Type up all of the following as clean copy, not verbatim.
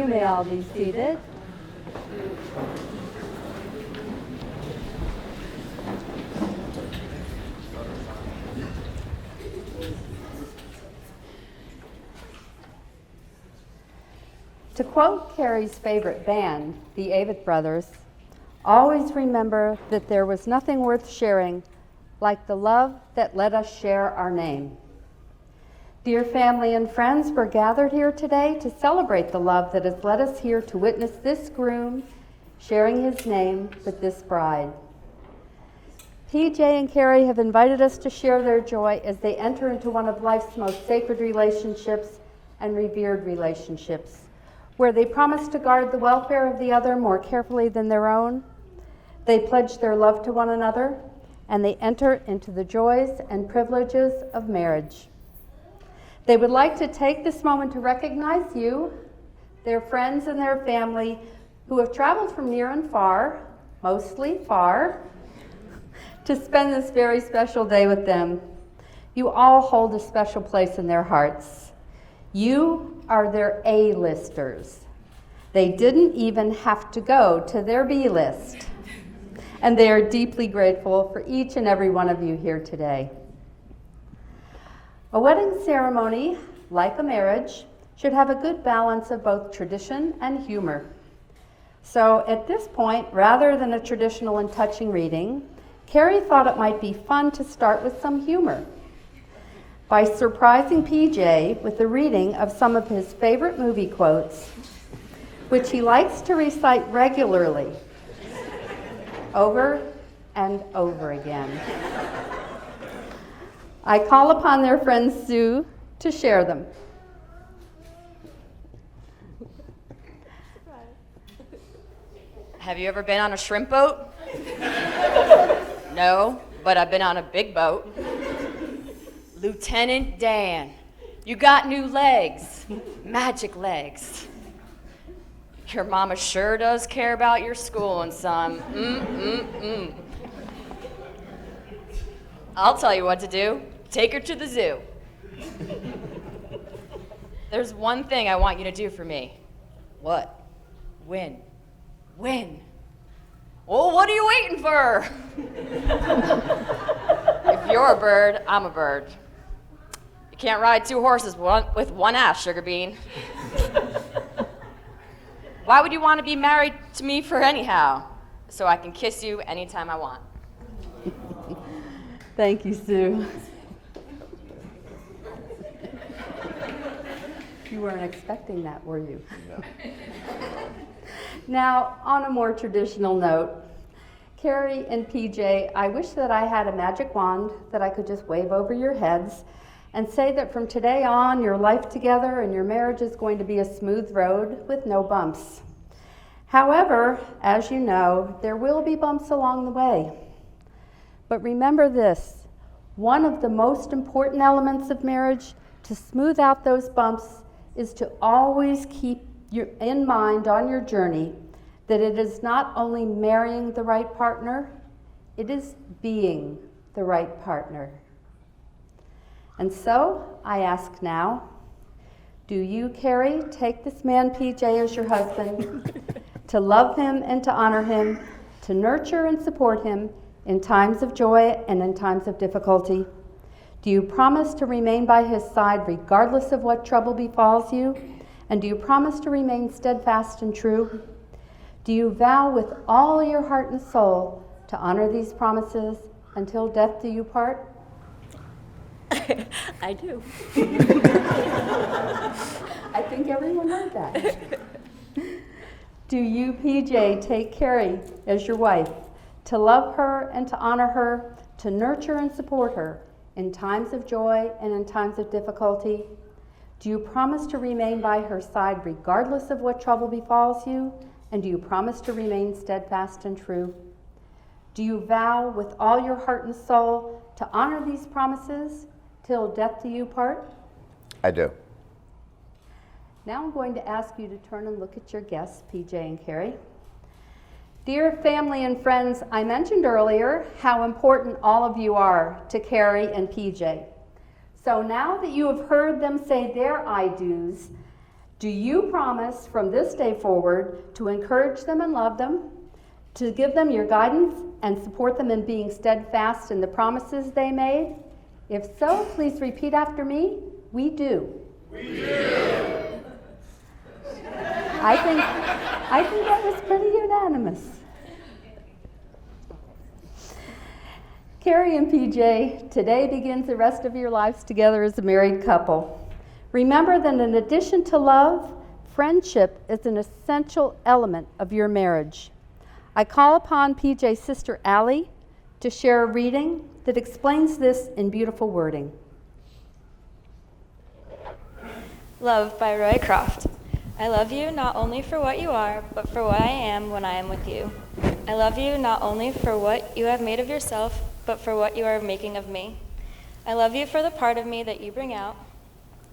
You may all be seated. To quote Kerry's favorite band, the Avett Brothers, always remember that there was nothing worth sharing like the love that let us share our name. Dear family and friends, we're gathered here today to celebrate the love that has led us here to witness this groom sharing his name with this bride. PJ and Kerry have invited us to share their joy as they enter into one of life's most sacred relationships and revered relationships, where they promise to guard the welfare of the other more carefully than their own. They pledge their love to one another, and they enter into the joys and privileges of marriage. They would like to take this moment to recognize you, their friends and their family, who have traveled from near and far, mostly far, to spend this very special day with them. You all hold a special place in their hearts. You are their A-listers. They didn't even have to go to their B-list. And they are deeply grateful for each and every one of you here today. A wedding ceremony, like a marriage, should have a good balance of both tradition and humor. So at this point, rather than a traditional and touching reading, Kerry thought it might be fun to start with some humor by surprising PJ with the reading of some of his favorite movie quotes, which he likes to recite regularly, over and over again. I call upon their friend Sue to share them. Have you ever been on a shrimp boat? No, but I've been on a big boat. Lieutenant Dan, you got new legs, magic legs. Your mama sure does care about your schooling, son. I'll tell you what to do. Take her to the zoo. There's one thing I want you to do for me. What? Win. Win. Well, what are you waiting for? If you're a bird, I'm a bird. You can't ride two horses with one ass, Sugar Bean. Why would you want to be married to me for anyhow? So I can kiss you anytime I want. Thank you, Sue. You weren't expecting that, were you? No. Now, on a more traditional note, Kerry and PJ, I wish that I had a magic wand that I could just wave over your heads and say that from today on, your life together and your marriage is going to be a smooth road with no bumps. However, as you know, there will be bumps along the way. But remember this, one of the most important elements of marriage to smooth out those bumps is to always keep in mind on your journey that it is not only marrying the right partner, it is being the right partner. And so, I ask now, do you, Kerry, take this man PJ as your husband, to love him and to honor him, to nurture and support him in times of joy and in times of difficulty? Do you promise to remain by his side regardless of what trouble befalls you? And do you promise to remain steadfast and true? Do you vow with all your heart and soul to honor these promises until death do you part? I do. I think everyone heard that. Do you, PJ, take Kerry as your wife, to love her and to honor her, to nurture and support her in times of joy and in times of difficulty? Do you promise to remain by her side regardless of what trouble befalls you? And do you promise to remain steadfast and true? Do you vow with all your heart and soul to honor these promises till death do you part? I do. Now I'm going to ask you to turn and look at your guests, PJ and Kerry. Dear family and friends, I mentioned earlier how important all of you are to Kerry and PJ. So now that you have heard them say their I do's, Do you promise from this day forward to encourage them and love them, to give them your guidance and support them in being steadfast in the promises they made? If so, please repeat after me. We do. We do. I think that was pretty unanimous. Kerry and PJ, today begins the rest of your lives together as a married couple. Remember that in addition to love, friendship is an essential element of your marriage. I call upon PJ's sister Allie to share a reading that explains this in beautiful wording. Love by Roy Croft. I love you not only for what you are, but for what I am when I am with you. I love you not only for what you have made of yourself, but for what you are making of me. I love you for the part of me that you bring out.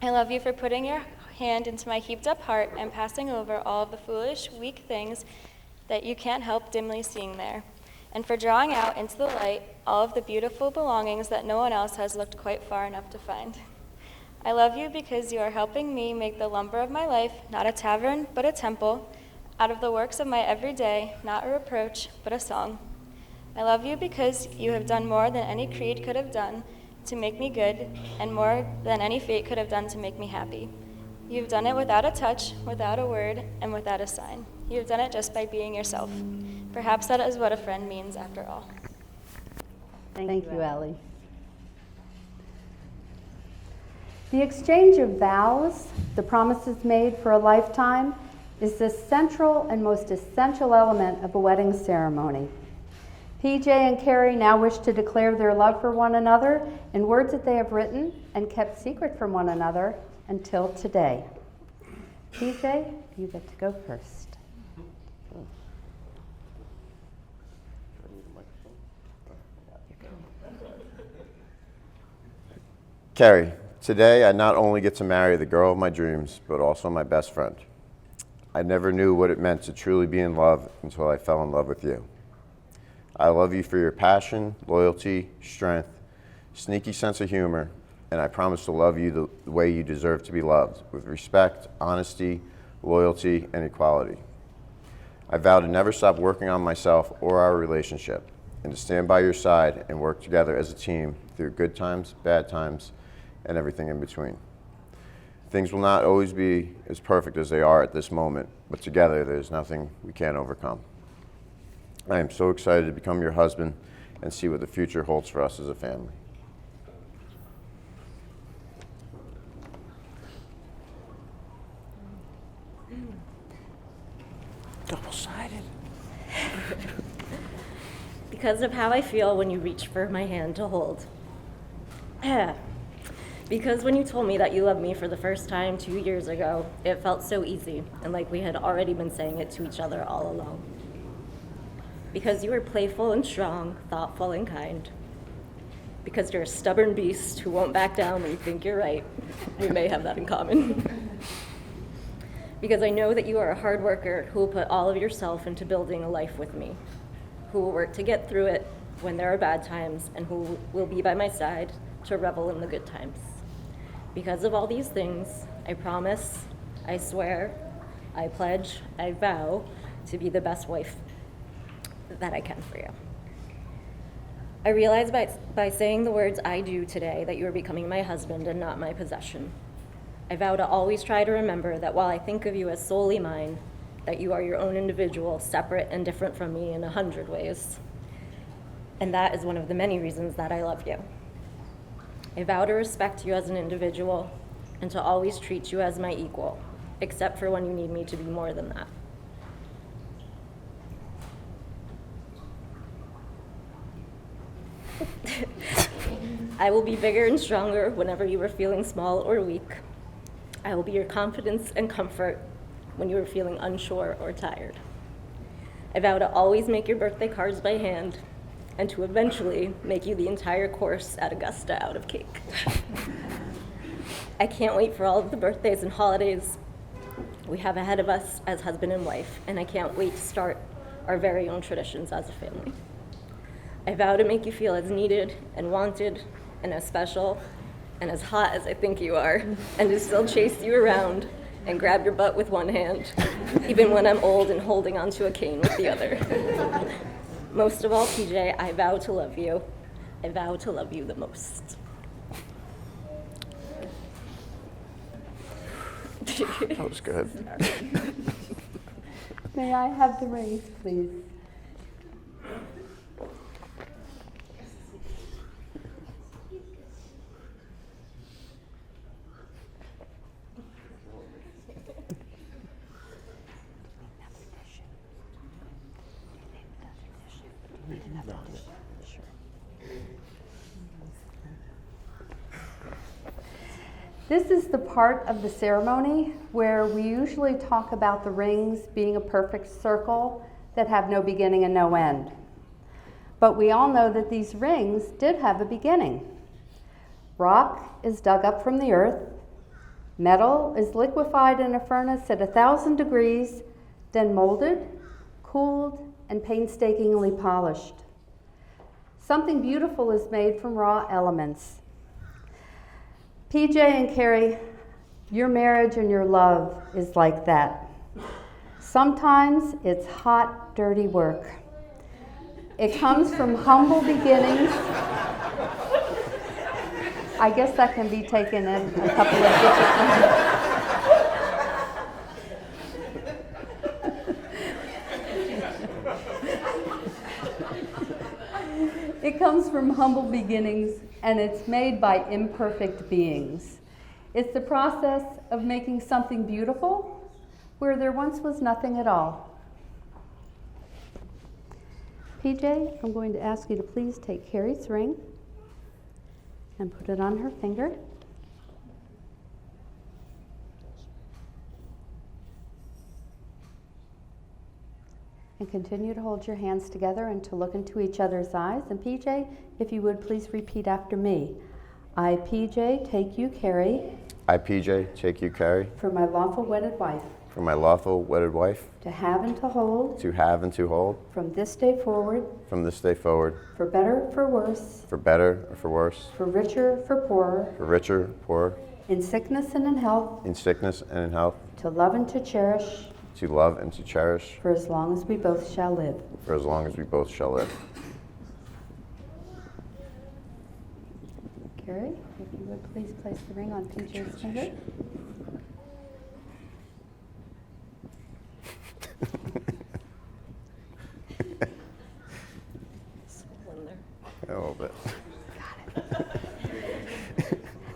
I love you for putting your hand into my heaped up heart and passing over all of the foolish, weak things that you can't help dimly seeing there, and for drawing out into the light all of the beautiful belongings that no one else has looked quite far enough to find. I love you because you are helping me make the lumber of my life not a tavern, but a temple, out of the works of my everyday, not a reproach, but a song. I love you because you have done more than any creed could have done to make me good, and more than any fate could have done to make me happy. You've done it without a touch, without a word, and without a sign. You've done it just by being yourself. Perhaps that is what a friend means after all. Thank you, Allie. The exchange of vows, the promises made for a lifetime, is the central and most essential element of a wedding ceremony. PJ and Kerry now wish to declare their love for one another in words that they have written and kept secret from one another until today. PJ, you get to go first. Kerry, today I not only get to marry the girl of my dreams, but also my best friend. I never knew what it meant to truly be in love until I fell in love with you. I love you for your passion, loyalty, strength, sneaky sense of humor, and I promise to love you the way you deserve to be loved, with respect, honesty, loyalty, and equality. I vow to never stop working on myself or our relationship, and to stand by your side and work together as a team through good times, bad times, and everything in between. Things will not always be as perfect as they are at this moment, but together there's nothing we can't overcome. I am so excited to become your husband and see what the future holds for us as a family. Double-sided. Because of how I feel when you reach for my hand to hold. Because when you told me that you loved me for the first time 2 years ago, it felt so easy and like we had already been saying it to each other all along. Because you were playful and strong, thoughtful and kind. Because you're a stubborn beast who won't back down when you think you're right. We may have that in common. Because I know that you are a hard worker who will put all of yourself into building a life with me, who will work to get through it when there are bad times, and who will be by my side to revel in the good times. Because of all these things, I promise, I swear, I pledge, I vow to be the best wife that I can for you. I realize by saying the words I do today that you are becoming my husband and not my possession. I vow to always try to remember that while I think of you as solely mine, that you are your own individual, separate and different from me in 100 ways. And that is one of the many reasons that I love you. I vow to respect you as an individual and to always treat you as my equal, except for when you need me to be more than that. I will be bigger and stronger whenever you are feeling small or weak. I will be your confidence and comfort when you are feeling unsure or tired. I vow to always make your birthday cards by hand and to eventually make you the entire course at Augusta out of cake. I can't wait for all of the birthdays and holidays we have ahead of us as husband and wife, and I can't wait to start our very own traditions as a family. I vow to make you feel as needed and wanted and as special and as hot as I think you are, and to still chase you around and grab your butt with one hand, even when I'm old and holding onto a cane with the other. Most of all, PJ, I vow to love you. I vow to love you the most. That was good. May I have the rings, please? This is the part of the ceremony where we usually talk about the rings being a perfect circle that have no beginning and no end. But we all know that these rings did have a beginning. Rock is dug up from the earth, metal is liquefied in a furnace at 1,000 degrees, then molded, cooled, and painstakingly polished. Something beautiful is made from raw elements. PJ and Kerry, your marriage and your love is like that. Sometimes it's hot, dirty work. It comes from humble beginnings. I guess that can be taken in a couple of different It comes from humble beginnings, and it's made by imperfect beings. It's the process of making something beautiful where there once was nothing at all. PJ, I'm going to ask you to please take Kerry's ring and put it on her finger. And continue to hold your hands together and to look into each other's eyes. And PJ, if you would please repeat after me. I, PJ, take you, Kerry. I, PJ, take you, Kerry. For my lawful wedded wife. For my lawful wedded wife. To have and to hold. To have and to hold. From this day forward. From this day forward. For better, for worse. For better or for worse. For richer, for poorer. For richer, poorer. In sickness and in health. In sickness and in health. To love and to cherish. To love and to cherish. For as long as we both shall live. For as long as we both shall live. Kerry, if you would please place the ring on PJ's finger. A little bit.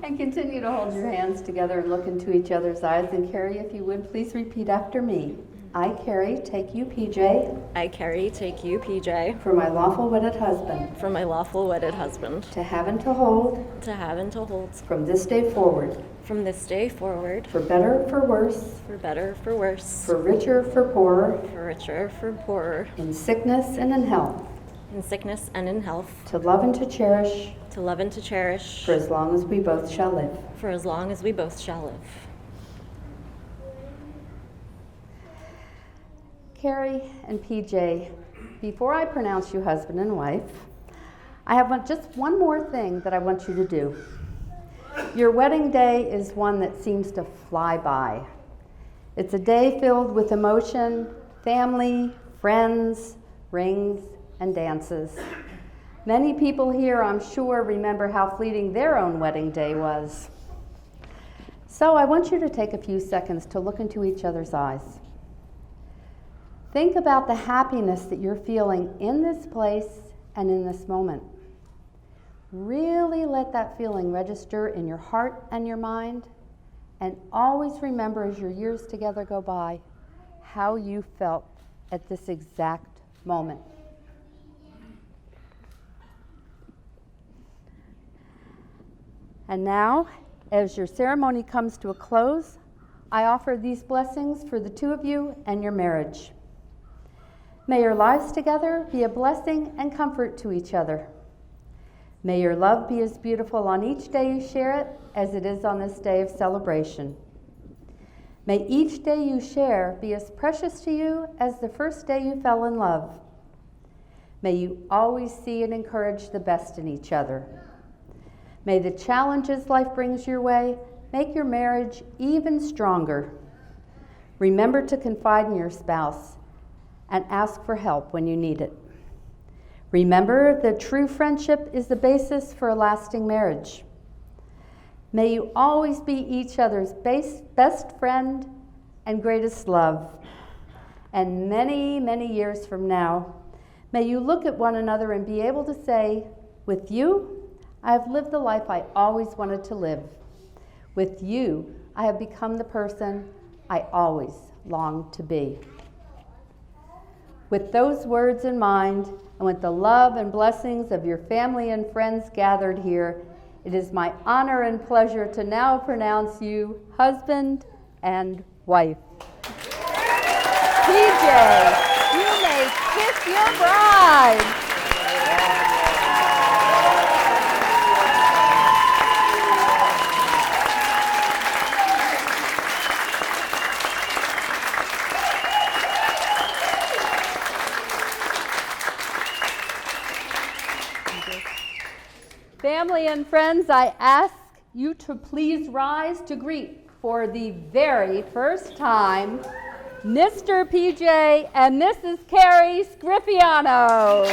And continue to hold your hands together and look into each other's eyes. And Kerry, if you would please repeat after me. I, Kerry, take you, PJ. I, Kerry, take you, PJ. For my lawful wedded husband. For my lawful wedded husband. To have and to hold. To have and to hold. From this day forward. From this day forward. For better, for worse. For better, for worse. For richer, for poorer. For richer, for poorer. In sickness and in health. In sickness and in health. To love and to cherish. To love and to cherish. For as long as we both shall live. For as long as we both shall live. Kerry and PJ, before I pronounce you husband and wife, I have just one more thing that I want you to do. Your wedding day is one that seems to fly by. It's a day filled with emotion, family, friends, rings, and dances. Many people here, I'm sure, remember how fleeting their own wedding day was. So I want you to take a few seconds to look into each other's eyes. Think about the happiness that you're feeling in this place and in this moment. Really let that feeling register in your heart and your mind, and always remember as your years together go by how you felt at this exact moment. And now, as your ceremony comes to a close, I offer these blessings for the two of you and your marriage. May your lives together be a blessing and comfort to each other. May your love be as beautiful on each day you share it as it is on this day of celebration. May each day you share be as precious to you as the first day you fell in love. May you always see and encourage the best in each other. May the challenges life brings your way make your marriage even stronger. Remember to confide in your spouse and ask for help when you need it. Remember that true friendship is the basis for a lasting marriage. May you always be each other's best friend and greatest love. And many, many years from now, may you look at one another and be able to say, with you, I have lived the life I always wanted to live. With you, I have become the person I always longed to be. With those words in mind, and with the love and blessings of your family and friends gathered here, it is my honor and pleasure to now pronounce you husband and wife. PJ, you may kiss your bride. Family and friends, I ask you to please rise to greet for the very first time Mr. PJ and Mrs. Kerry Scriffiano.